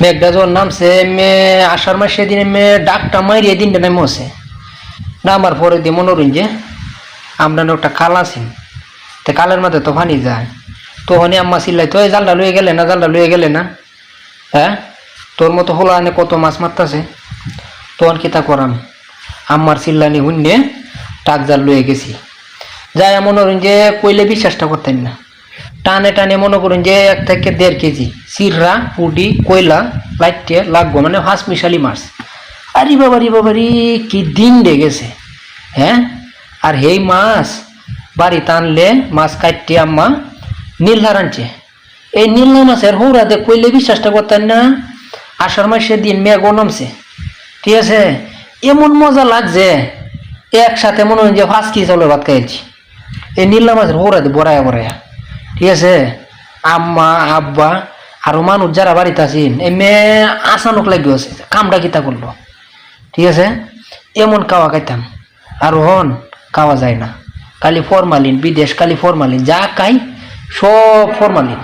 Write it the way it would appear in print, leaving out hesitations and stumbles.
মেঘটা যখন নামছে আষাঢ় মাস সেদিন ডাকটা মারিয়ে দিনটা নেমে আছে নামার পরে দিয়ে মনে করেন যে আমরা একটা খাল আছি, তো কালের মধ্যে তো পানি যায়, তখন আম্মা চিল্লাই তো জালটা লুয়ে গেলে না, জালটা লুয়ে গেলে না, হ্যাঁ তোর মতো হলো আনে কত মাছ মারতেছে, তখন কিতা করাম আম্মার চিল্লানি হুন্যে টাক জাল লুয়ে গেছি। যাই মনে করেন যে কইলে বিশ্বাসটা করতেন না, টানে টানে মনে করেন যে 1 থেকে 1.5 কেজি চিররা পুডি কয়লা লাইটে লাগবো, মানে 5 মিশালি মাছ। আরে বাবারি কি দিন গেছে, হ্যাঁ। আর হেই মাছ বাড়ি টানলে মাছ কাটতে আম্মা নীলহা রাঁধছে, এই নীলহা মাছের হৌরাতে কইলে বিশ্বাসটা করতেন না। আষাঢ় মাসের দিন মেঘও নামছে, ঠিক আছে, এমন মজা লাগছে একসাথে মনে হয় যে 5 কেজি চাউলের ভাত খাইছি এই নীলহা মাছের হৌরাতে বড়ায়া বড়ায়া, ঠিক আছে। আম্মা আব্বা আরো মানুষ যারা বাড়িতে আছেন এমনি আসানক লাগি আছে কামড়া কিতা করলো, ঠিক আছে। এমন কাওয়া খাইতাম, আর হন খাওয়া যায় না, খালি ফরমালিন, বিদেশ খালি ফরমালিন, যা খাই সব ফরমালিন।